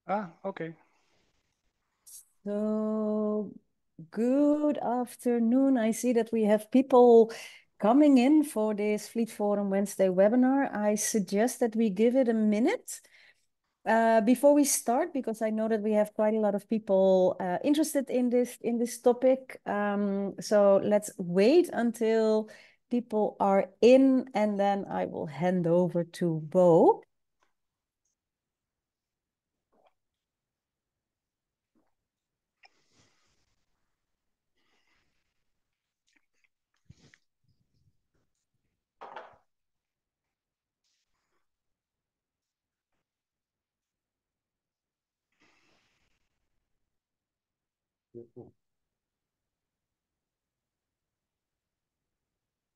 Okay. So, good afternoon. I see that we have people coming in for this Fleet Forum Wednesday webinar. I suggest that we give it a minute before we start, because I know that we have quite a lot of people interested in this topic. So let's wait until people are in, and then I will hand over to Bo.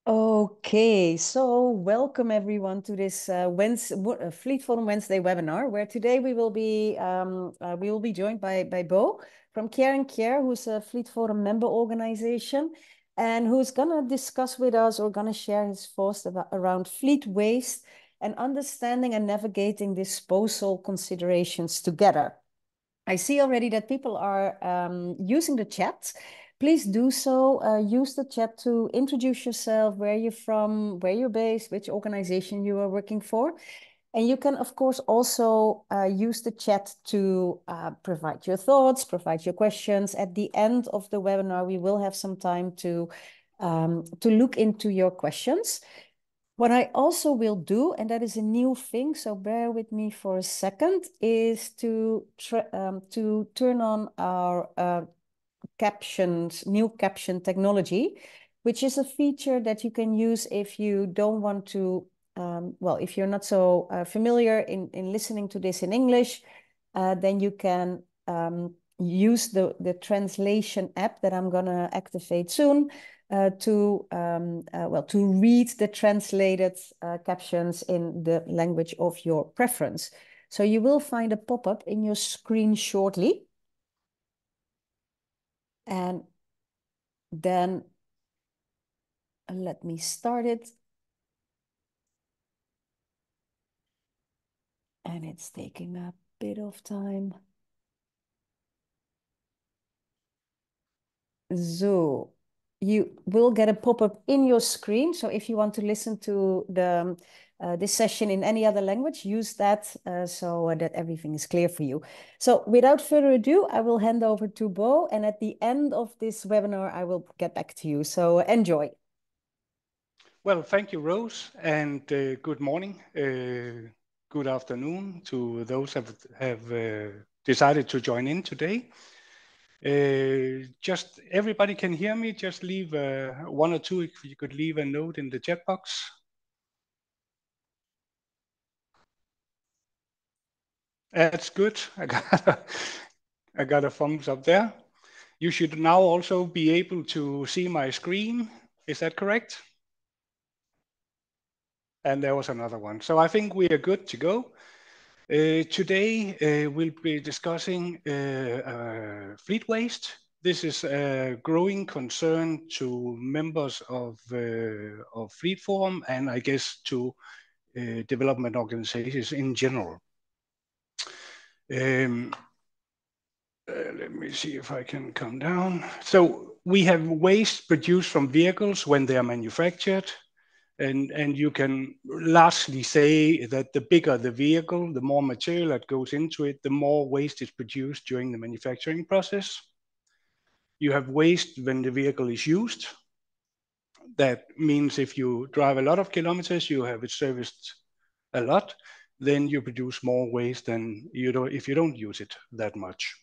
Okay, so welcome everyone to this Fleet Forum Wednesday webinar, where today we will be joined by Bo from Kjaer Kjaer, who's a Fleet Forum member organization, and who's gonna discuss with us or gonna share his thoughts around fleet waste and understanding and navigating disposal considerations together. I see already that people are using the chat. Please do so. Use the chat to introduce yourself, where you're from, where you're based, which organization you are working for. And you can, of course, also use the chat to provide your thoughts, provide your questions. At the end of the webinar, we will have some time to look into your questions. What I also will do, and that is a new thing, so bear with me for a second, is to turn on our new caption technology, which is a feature that you can use if you don't want to, well, if you're not so familiar in listening to this in English, then you can use the translation app that I'm gonna activate soon to read the translated captions in the language of your preference. So you will find a pop-up in your screen shortly. And then let me start it. And it's taking a bit of time. So you will get a pop-up in your screen. So if you want to listen to this session in any other language, use that so that everything is clear for you. So without further ado, I will hand over to Bo. And at the end of this webinar, I will get back to you. So enjoy. Well, thank you, Rose, and good morning, good afternoon to those that have decided to join in today. Just everybody can hear me. Just leave one or two, if you could leave a note in the chat box. That's good. I got a thumbs up there. You should now also be able to see my screen. Is that correct? And there was another one. So I think we are good to go. Today we'll be discussing fleet waste. This is a growing concern to members of Fleet Forum, and I guess to development organizations in general. Let me see if I can come down. So we have waste produced from vehicles when they are manufactured. And you can largely say that the bigger the vehicle, the more material that goes into it, the more waste is produced during the manufacturing process. You have waste when the vehicle is used. That means if you drive a lot of kilometers, you have it serviced a lot, then you produce more waste than if you don't use it that much.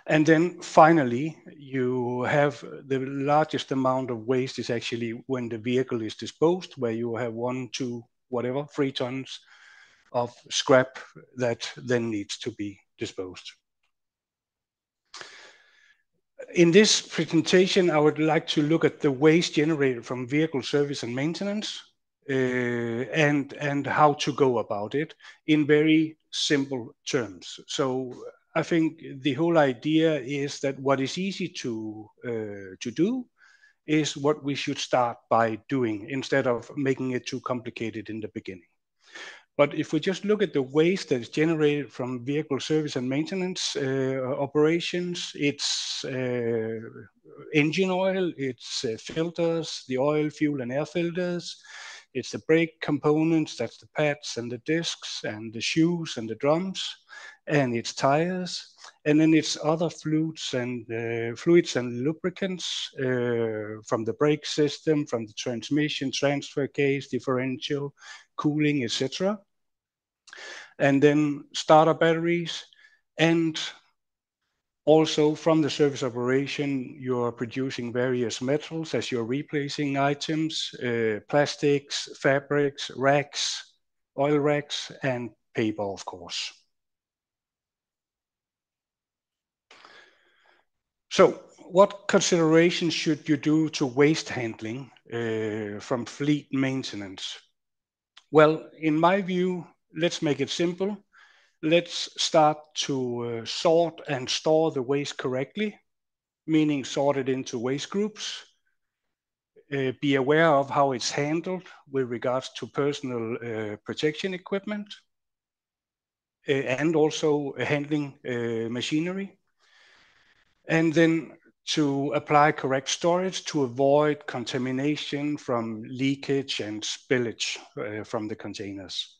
And then finally, you have the largest amount of waste is actually when the vehicle is disposed, where you have 1, 2, whatever, 3 tons of scrap that then needs to be disposed. In this presentation, I would like to look at the waste generated from vehicle service and maintenance, and how to go about it in very simple terms. So I think the whole idea is that what is easy to do is what we should start by doing instead of making it too complicated in the beginning. But if we just look at the waste that is generated from vehicle service and maintenance operations, it's engine oil, it's filters, the oil, fuel, and air filters. It's the brake components, that's the pads and the discs, and the shoes and the drums, and it's tires. And then it's other fluids and lubricants from the brake system, from the transmission, transfer case, differential, cooling, etc. And then starter batteries, and also from the service operation, you're producing various metals as you're replacing items, plastics, fabrics, racks, oil racks, and paper, of course. So what considerations should you do to waste handling from fleet maintenance? Well, in my view, let's make it simple. Let's start to sort and store the waste correctly, meaning sort it into waste groups. Be aware of how it's handled with regards to personal protection equipment and also handling machinery. And then to apply correct storage to avoid contamination from leakage and spillage from the containers.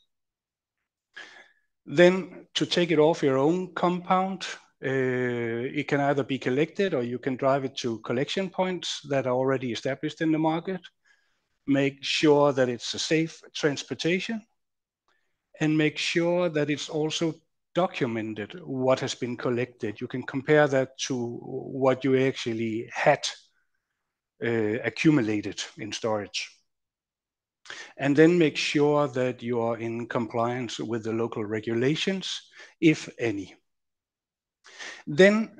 Then to take it off your own compound, it can either be collected or you can drive it to collection points that are already established in the market. Make sure that it's a safe transportation and make sure that it's also documented what has been collected. You can compare that to what you actually had accumulated in storage. And then make sure that you are in compliance with the local regulations, if any. Then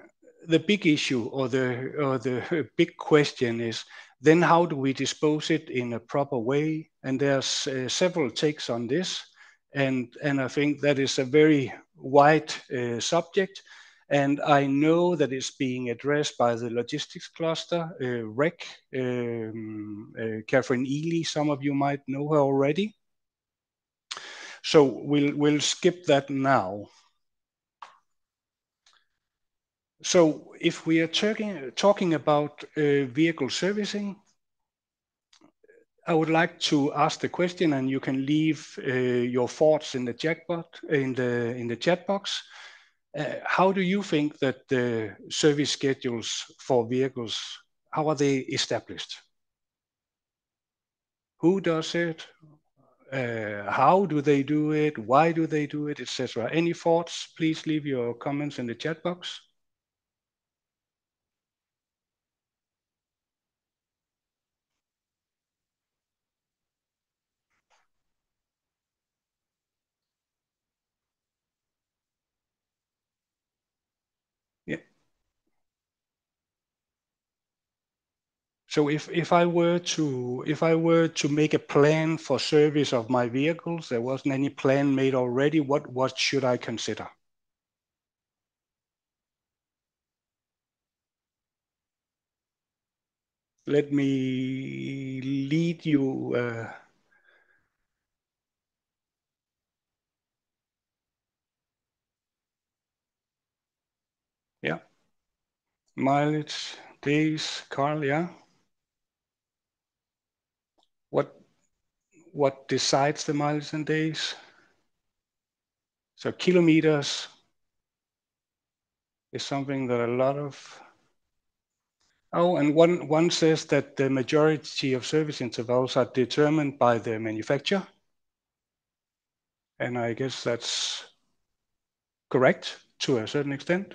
the big issue or the big question is, then how do we dispose it in a proper way? And there's several takes on this. And I think that is a very wide subject. And I know that it's being addressed by the logistics cluster, REC, Catherine Ely, some of you might know her already. So we'll skip that now. So if we are talking about vehicle servicing, I would like to ask the question, and you can leave your thoughts in the chat box. How do you think that the service schedules for vehicles, how are they established? Who does it? How do they do it? Why do they do it, etc.? Any thoughts? Please leave your comments in the chat box. Yeah. So if I were to make a plan for service of my vehicles, there wasn't any plan made already, what should I consider? Let me lead you. Yeah. Mileage, days, Carl, yeah. What decides the mileage and days? So kilometers is something that a lot of. Oh, and one says that the majority of service intervals are determined by the manufacturer. And I guess that's correct to a certain extent.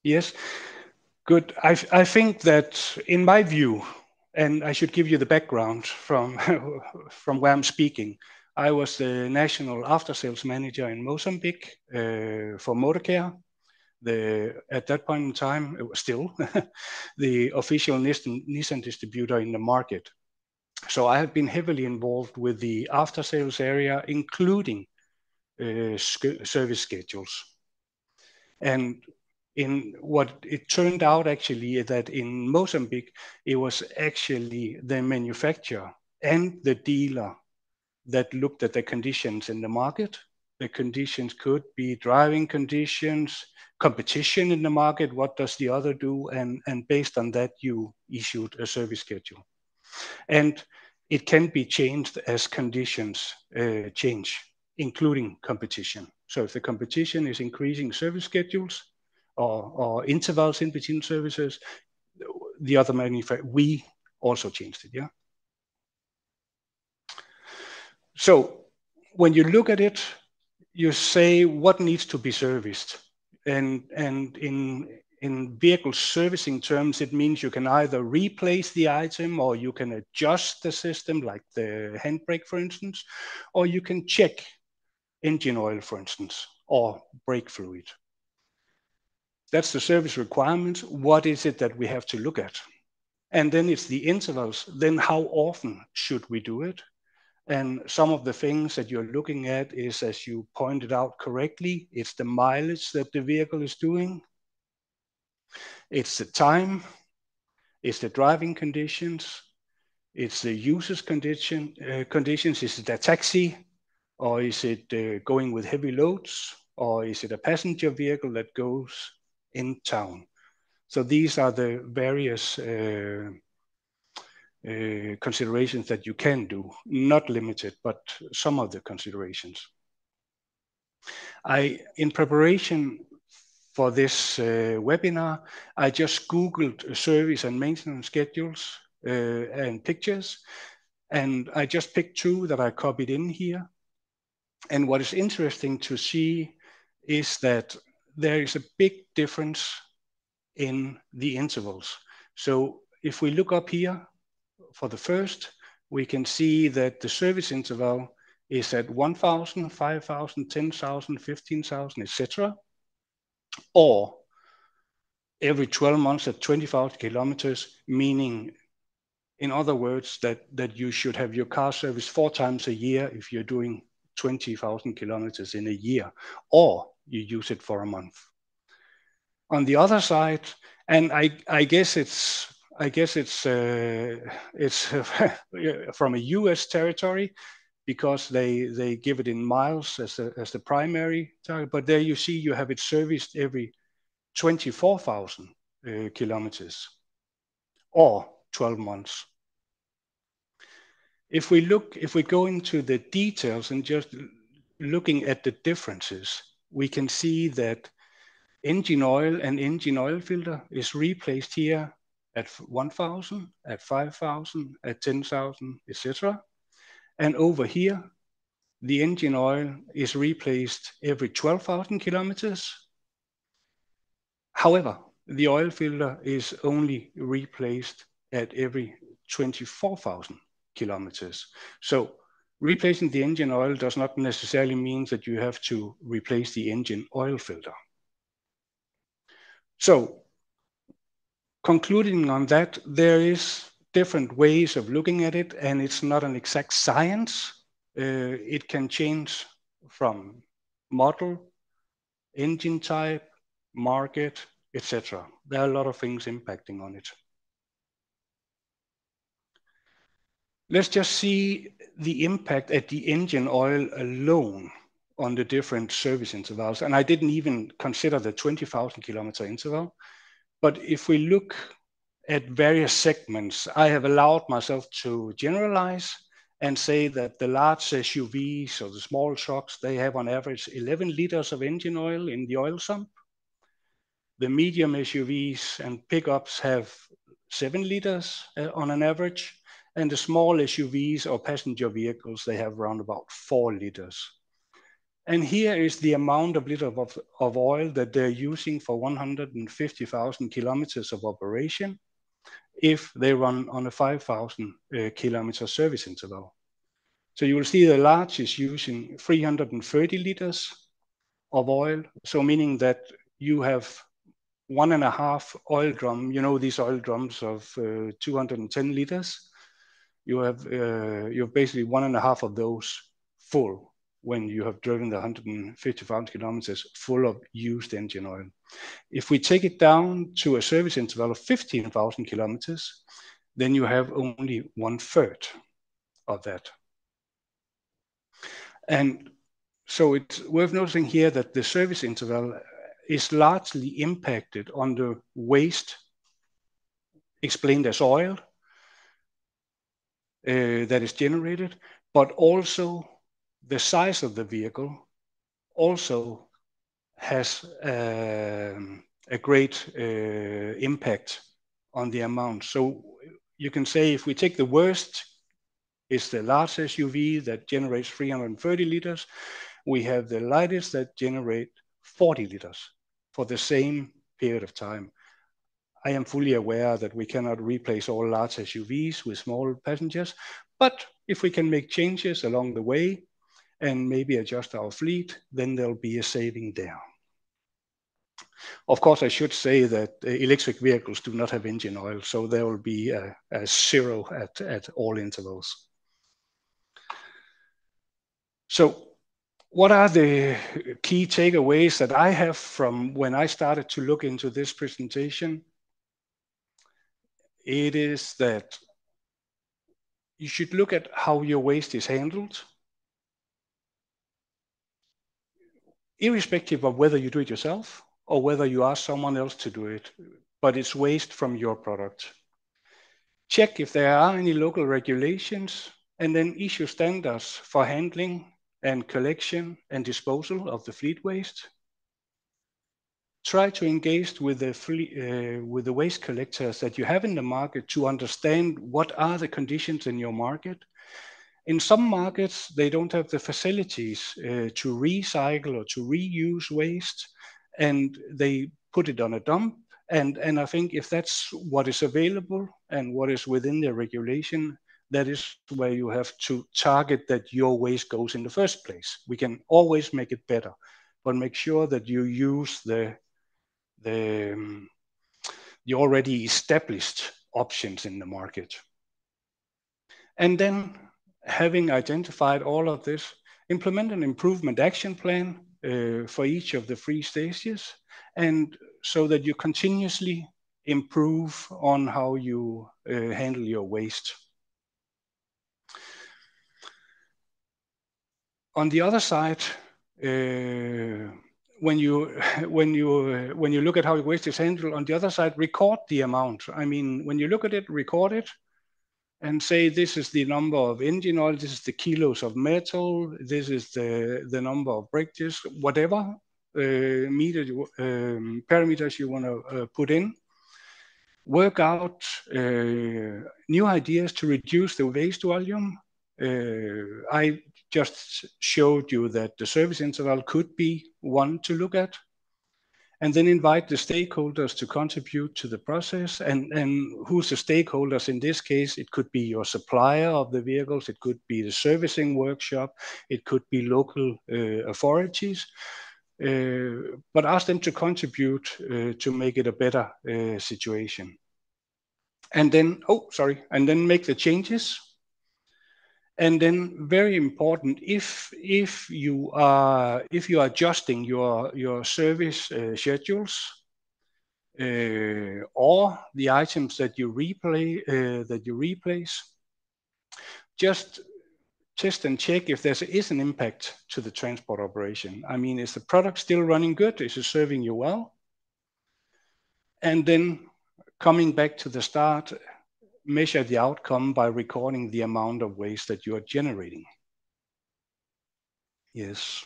Yes, good. I think that in my view, and I should give you the background from, from where I'm speaking, I was the national after-sales manager in Mozambique for Motorcare. At that point in time, it was still the official Nissan distributor in the market. So I have been heavily involved with the after-sales area, including service schedules. And in what it turned out actually that in Mozambique, it was actually the manufacturer and the dealer that looked at the conditions in the market. The conditions could be driving conditions, competition in the market, what does the other do, and based on that you issued a service schedule. And it can be changed as conditions change, including competition. So if the competition is increasing service schedules or intervals in between services, the other manufacturer, we also changed it, yeah? So when you look at it, you say what needs to be serviced. And in vehicle servicing terms, it means you can either replace the item or you can adjust the system, like the handbrake, for instance, or you can check engine oil, for instance, or brake fluid. That's the service requirements. What is it that we have to look at? And then it's the intervals. Then how often should we do it? And some of the things that you're looking at is, as you pointed out correctly, it's the mileage that the vehicle is doing. It's the time, it's the driving conditions, it's the user's conditions. Is it a taxi, or is it going with heavy loads, or is it a passenger vehicle that goes in town? So these are the various considerations that you can do, not limited, but some of the considerations. In preparation for this webinar, I just Googled service and maintenance schedules and pictures, and I just picked two that I copied in here. And what is interesting to see is that there is a big difference in the intervals. So if we look up here for the first, we can see that the service interval is at 1,000, 5,000, 10,000, 15,000, etc. Or every 12 months at 20,000 kilometers, meaning, in other words, that you should have your car serviced 4 times a year if you're doing 20,000 kilometers in a year, or you use it for a month. On the other side, and I guess it's from a US territory, because they give it in miles as the primary target, but there you see you have it serviced every 24,000 kilometers or 12 months. If we go into the details and just looking at the differences, we can see that engine oil and engine oil filter is replaced here at 1,000, at 5,000, at 10,000, etc. And over here, the engine oil is replaced every 12,000 kilometers. However, the oil filter is only replaced at every 24,000 kilometers. So replacing the engine oil does not necessarily mean that you have to replace the engine oil filter. So concluding on that, there is different ways of looking at it, and it's not an exact science. It can change from model, engine type, market, etc. There are a lot of things impacting on it. Let's just see the impact at the engine oil alone on the different service intervals. And I didn't even consider the 20,000 kilometer interval. But if we look at various segments, I have allowed myself to generalize and say that the large SUVs or the small trucks, they have on average 11 liters of engine oil in the oil sump. The medium SUVs and pickups have 7 liters on an average, and the small SUVs or passenger vehicles, they have around about 4 liters. And here is the amount of liters of oil that they're using for 150,000 kilometers of operation if they run on a 5,000 kilometer service interval. So you will see the large is using 330 liters of oil. So meaning that you have 1.5 oil drum, you know, these oil drums of 210 liters. You have basically 1.5 of those full when you have driven the 150,000 kilometers full of used engine oil. If we take it down to a service interval of 15,000 kilometers, then you have only 1/3 of that. And so it's worth noticing here that the service interval is largely impacted on the waste explained as oil that is generated, but also the size of the vehicle also has a great impact on the amount. So you can say if we take the worst, is the large SUV that generates 330 liters. We have the lightest that generate 40 liters for the same period of time. I am fully aware that we cannot replace all large SUVs with small passengers, but if we can make changes along the way and maybe adjust our fleet, then there'll be a saving there. Of course, I should say that electric vehicles do not have engine oil, so there will be a zero at all intervals. So what are the key takeaways that I have from when I started to look into this presentation? It is that you should look at how your waste is handled, irrespective of whether you do it yourself or whether you ask someone else to do it, but it's waste from your product. Check if there are any local regulations and then issue standards for handling and collection and disposal of the fleet waste. Try to engage with the waste collectors that you have in the market to understand what are the conditions in your market. In some markets, they don't have the facilities to recycle or to reuse waste, and they put it on a dump. And I think if that's what is available and what is within the regulation, that is where you have to target that your waste goes in the first place. We can always make it better, but make sure that you use the already established options in the market. And then, having identified all of this, implement an improvement action plan for each of the 3 stages, and so that you continuously improve on how you handle your waste. On the other side, when you look at how your waste is handled, on the other side, record the amount. I mean, when you look at it, record it and say this is the number of engine oil, this is the kilos of metal, this is the number of brake discs, whatever parameters you want to put in. Work out new ideas to reduce the waste volume. I just showed you that the service interval could be one to look at, and then invite the stakeholders to contribute to the process. And who's the stakeholders in this case? It could be your supplier of the vehicles, it could be the servicing workshop, it could be local authorities, but ask them to contribute to make it a better situation. And then, and then make the changes. And then, very important, if you are adjusting your service schedules or the items that you replace, just test and check if there is an impact to the transport operation. I mean, is the product still running good? Is it serving you well? And then, coming back to the start, measure the outcome by recording the amount of waste that you are generating. Yes.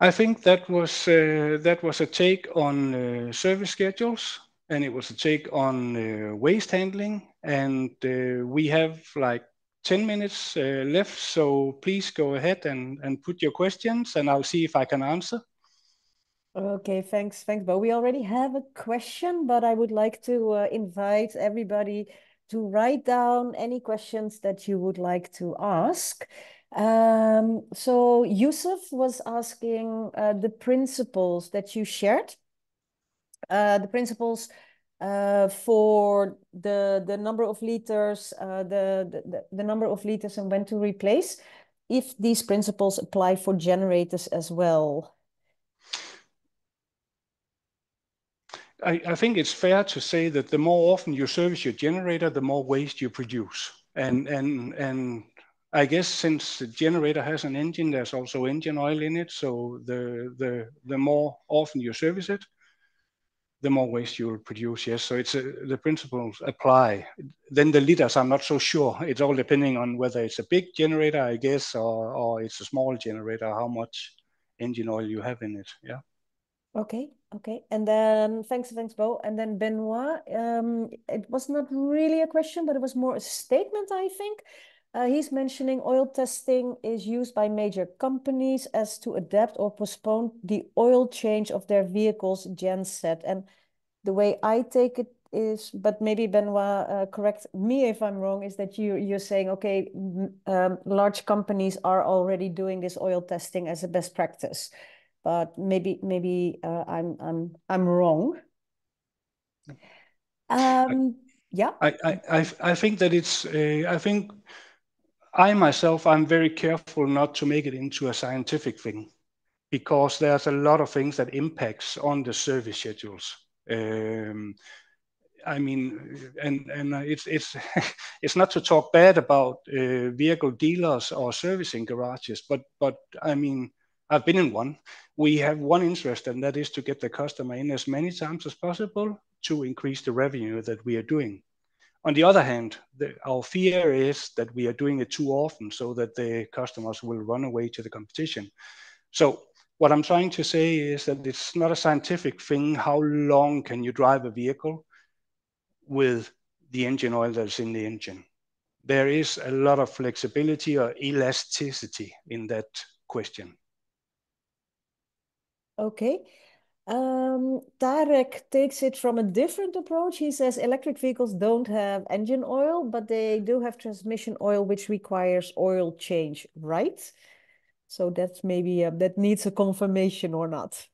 I think that was a take on service schedules, and it was a take on waste handling. And we have like 10 minutes left, so please go ahead and put your questions, and I'll see if I can answer. Okay, thanks, Bo. We already have a question, but I would like to invite everybody to write down any questions that you would like to ask. So Yusuf was asking the principles that you shared, the principles for the number of liters, the number of liters and when to replace, if these principles apply for generators as well. I think it's fair to say that the more often you service your generator, the more waste you produce. And I guess since the generator has an engine, there's also engine oil in it. So the more often you service it, the more waste you will produce. Yes, so the principles apply. Then the liters, I'm not so sure. It's all depending on whether it's a big generator, I guess, or it's a small generator, how much engine oil you have in it. Yeah. Okay, okay. And then thanks, Bo. And then Benoit, it was not really a question, but it was more a statement, I think. He's mentioning oil testing is used by major companies as to adapt or postpone the oil change of their vehicles genset. And the way I take it is, but maybe Benoit, correct me if I'm wrong, is that you're saying, okay, large companies are already doing this oil testing as a best practice, but maybe I'm wrong. Yeah. I think that it's I think I myself I'm very careful not to make it into a scientific thing, because there's a lot of things that impacts on the service schedules. Um, I mean, and it's it's not to talk bad about vehicle dealers or servicing garages, but I mean, I've been in one. We have one interest, and that is to get the customer in as many times as possible to increase the revenue that we are doing. On the other hand, our fear is that we are doing it too often, so that the customers will run away to the competition. So what I'm trying to say is that it's not a scientific thing. How long can you drive a vehicle with the engine oil that's in the engine? There is a lot of flexibility or elasticity in that question. Okay. Tarek takes it from a different approach. He says electric vehicles don't have engine oil, but they do have transmission oil, which requires oil change, right? So that's maybe that needs a confirmation or not.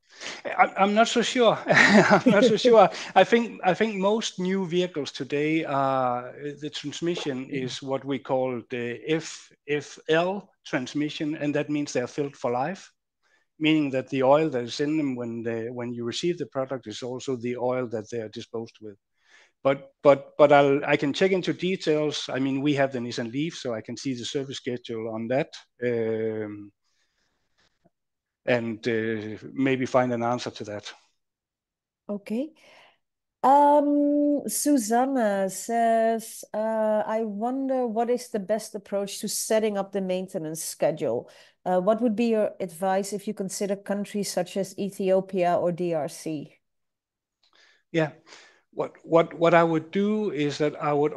I'm not so sure. I'm not so sure. I think most new vehicles today, the transmission is what we call the FFL transmission, and that means they're filled for life, meaning that the oil that is in them when you receive the product is also the oil that they are disposed with. But I can check into details. I mean, we have the Nissan Leaf, so I can see the service schedule on that. And maybe find an answer to that. Okay. Susanna says, I wonder what is the best approach to setting up the maintenance schedule? What would be your advice if you consider countries such as Ethiopia or DRC? Yeah, what I would do is that I would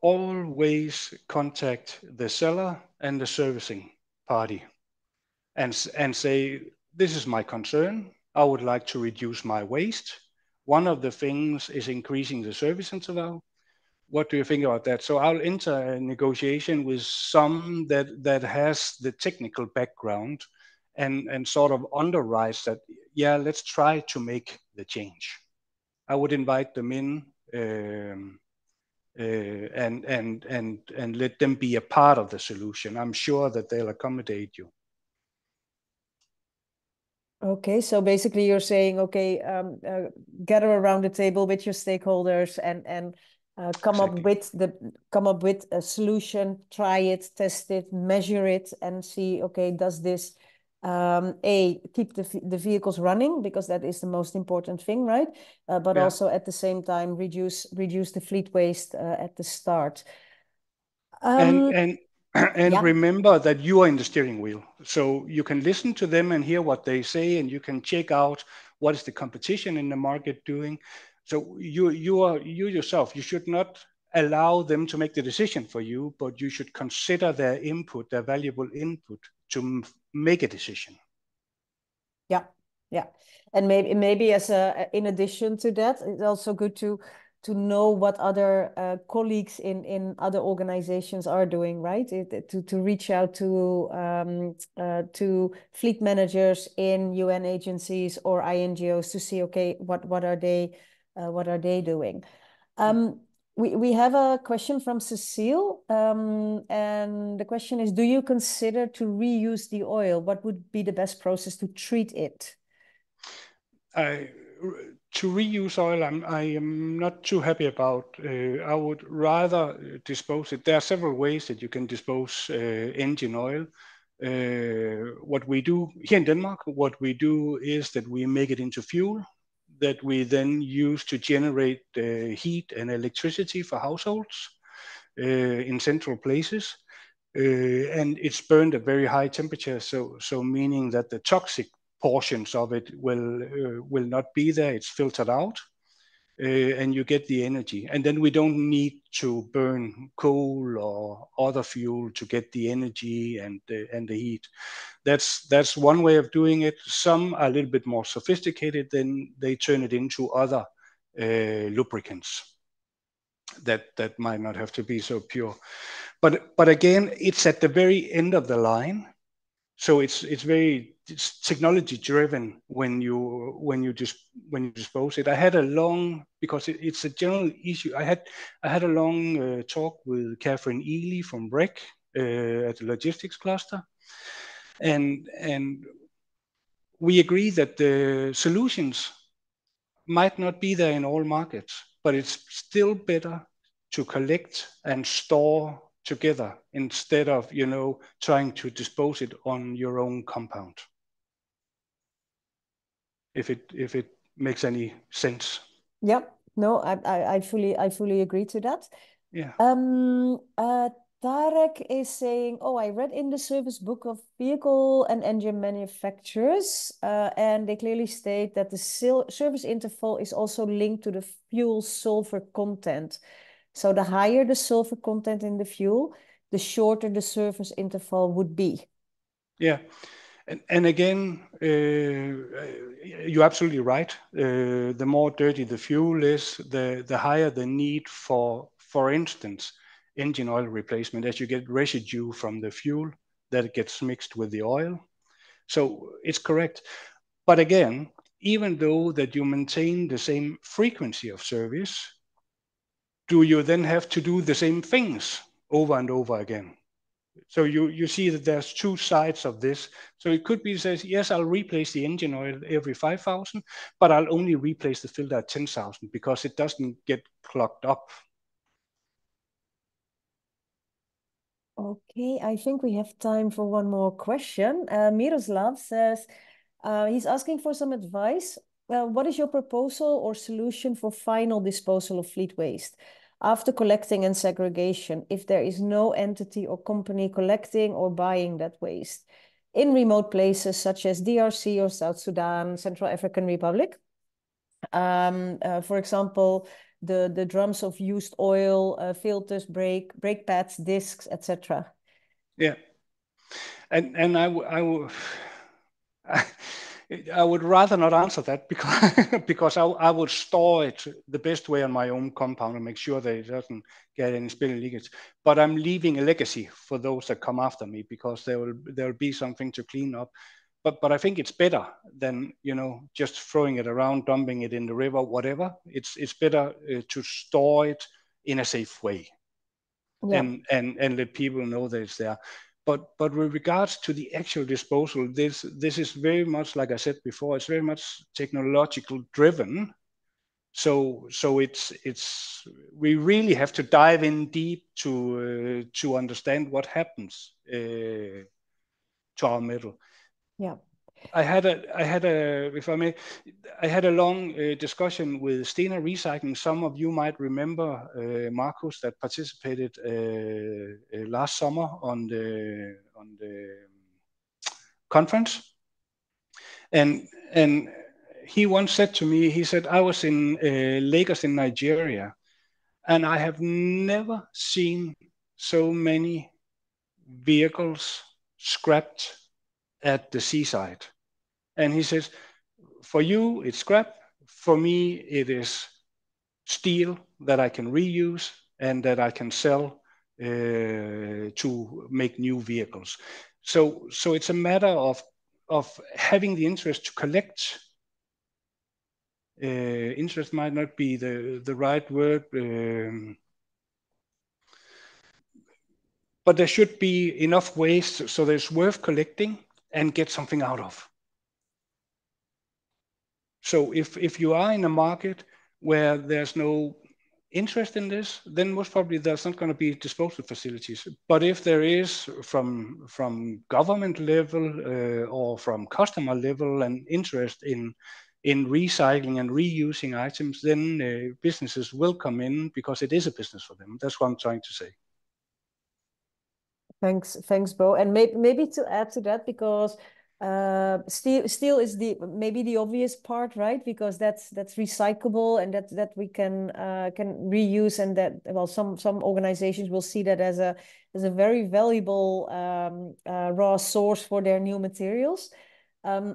always contact the seller and the servicing party and say, this is my concern. I would like to reduce my waste. One of the things is increasing the service interval. What do you think about that? So I'll enter a negotiation with some that has the technical background and sort of underwrites that, yeah, let's try to make the change. I would invite them in, and let them be a part of the solution. I'm sure that they'll accommodate you. Okay, so basically you're saying, okay, gather around the table with your stakeholders and Exactly. come up with a solution, try it, test it, measure it, and see, okay, does this keep the vehicles running, because that is the most important thing, right? But Yeah. also at the same time reduce the fleet waste at the start. And Um, and and yeah. remember that you are in the steering wheel, so you can listen to them and hear what they say, and you can check out what is the competition in the market doing. So you yourself, you should not allow them to make the decision for you, but you should consider their input, their valuable input, to make a decision. Yeah, yeah. And maybe as a in addition to that, it's also good to know what other colleagues in other organizations are doing, right? To reach out to fleet managers in UN agencies or INGOs to see, okay, what are they doing? Um, we have a question from Cecile, and the question is, do you consider to reuse the oil? What would be the best process to treat it? I, to reuse oil, I am not too happy about. I would rather dispose it. There are several ways that you can dispose engine oil. What we do here in Denmark, what we do is that we make it into fuel that we then use to generate heat and electricity for households in central places. And it's burned at very high temperature, so meaning that the toxic portions of it will not be there. It's filtered out, and you get the energy. And then we don't need to burn coal or other fuel to get the energy and the heat. That's one way of doing it. Some are a little bit more sophisticated. Then they turn it into other lubricants that might not have to be so pure. But again, it's at the very end of the line, so it's technology driven when you dispose it. I had a long, because it's a general issue. I had a long talk with Catherine Ely from REC at the logistics cluster, and we agree that the solutions might not be there in all markets, but it's still better to collect and store together instead of trying to dispose it on your own compound. If it makes any sense. Yeah, no, I fully agree to that. Yeah. Tarek is saying, oh, I read in the service book of vehicle and engine manufacturers, and they clearly state that the service interval is also linked to the fuel sulfur content. So the higher the sulfur content in the fuel, the shorter the service interval would be. Yeah. And again, you're absolutely right. The more dirty the fuel is, the higher the need for instance, engine oil replacement, as you get residue from the fuel that gets mixed with the oil. So it's correct. But again, even though that you maintain the same frequency of service, do you then have to do the same things over and over again? So you see that there's two sides of this. So it could be says, yes, I'll replace the engine oil every 5,000, but I'll only replace the filter at 10,000 because it doesn't get clogged up. Okay, I think we have time for one more question. Miroslav says, he's asking for some advice. What is your proposal or solution for final disposal of fleet waste after collecting and segregation if there is no entity or company collecting or buying that waste in remote places such as DRC or South Sudan, Central African Republic? For example, the drums of used oil, filters, brake pads, discs, etc. Yeah, and I would rather not answer that because I would store it the best way on my own compound and make sure that it doesn't get any spill leakage. But I'm leaving a legacy for those that come after me because there will be something to clean up. But I think it's better than just throwing it around, dumping it in the river, whatever. It's better to store it in a safe way, Yeah. and let people know that it's there. But with regards to the actual disposal, this is very much, like I said before, it's very much technological driven. So it's we really have to dive in deep to understand what happens to our metal. Yeah. I had a, if I may, I had a long discussion with Stena Recycling. Some of you might remember Marcus that participated last summer on the conference, and he once said to me, he said, I was in Lagos in Nigeria, and I have never seen so many vehicles scrapped at the seaside. And he says, for you, it's scrap. For me, it is steel that I can reuse and that I can sell to make new vehicles. So it's a matter of having the interest to collect. Interest might not be the right word, but there should be enough waste so there's worth collecting and get something out of. So if you are in a market where there's no interest in this, then most probably there's not going to be disposal facilities. But if there is from government level or from customer level an interest in recycling and reusing items, then businesses will come in because it is a business for them. That's what I'm trying to say. Thanks, Bo. And maybe to add to that, because steel is maybe the obvious part, right? Because that's recyclable and that we can reuse, and that, well, some organizations will see that as a very valuable raw source for their new materials.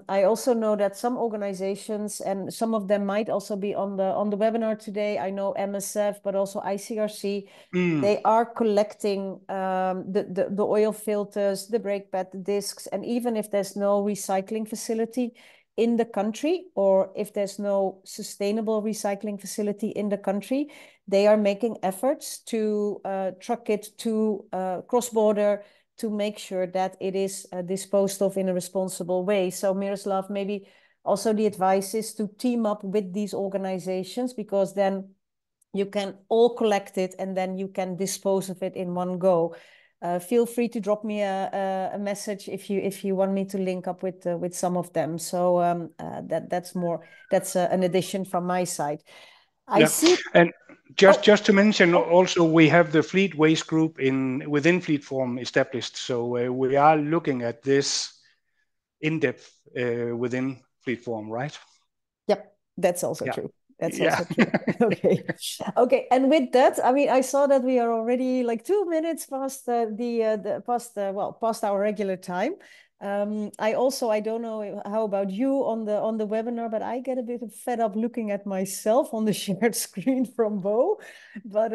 I also know that some organizations, and some of them might also be on the webinar today. I know MSF, but also ICRC. They are collecting the oil filters, the brake pad, the discs, and even if there's no recycling facility in the country, or if there's no sustainable recycling facility in the country, they are making efforts to truck it to cross-border to make sure that it is disposed of in a responsible way. So Miroslav, maybe also the advice is to team up with these organizations, because then you can all collect it and then you can dispose of it in one go. Feel free to drop me a message if you want me to link up with some of them. So that's an addition from my side. I see. And just to mention also, we have the fleet waste group within Fleetform established. So we are looking at this in depth within Fleetform, right? Yep, that's also true. That's Yeah. also true. Okay. And with that, I mean, I saw that we are already like 2 minutes past past our regular time. I don't know how about you on the webinar, but I get a bit fed up looking at myself on the shared screen from Bo. But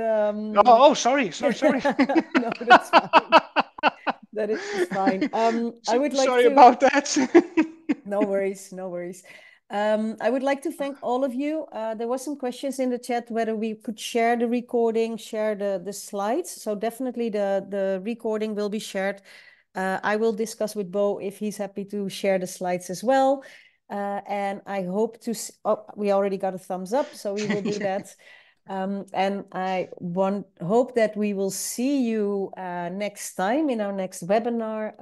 Sorry. no, that's fine. That is fine. I would like Sorry to. about that. No worries, no worries. I would like to thank all of you. There were some questions in the chat whether we could share the recording, share the slides. So definitely the recording will be shared. I will discuss with Bo if he's happy to share the slides as well. And I hope to, we already got a thumbs up, so we will do that. And I hope that we will see you next time in our next webinar.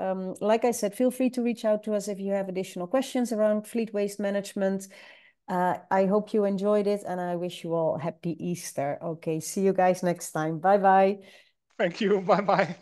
Like I said, feel free to reach out to us if you have additional questions around fleet waste management. I hope you enjoyed it, and I wish you all happy Easter. Okay, see you guys next time. Bye-bye. Thank you. Bye-bye.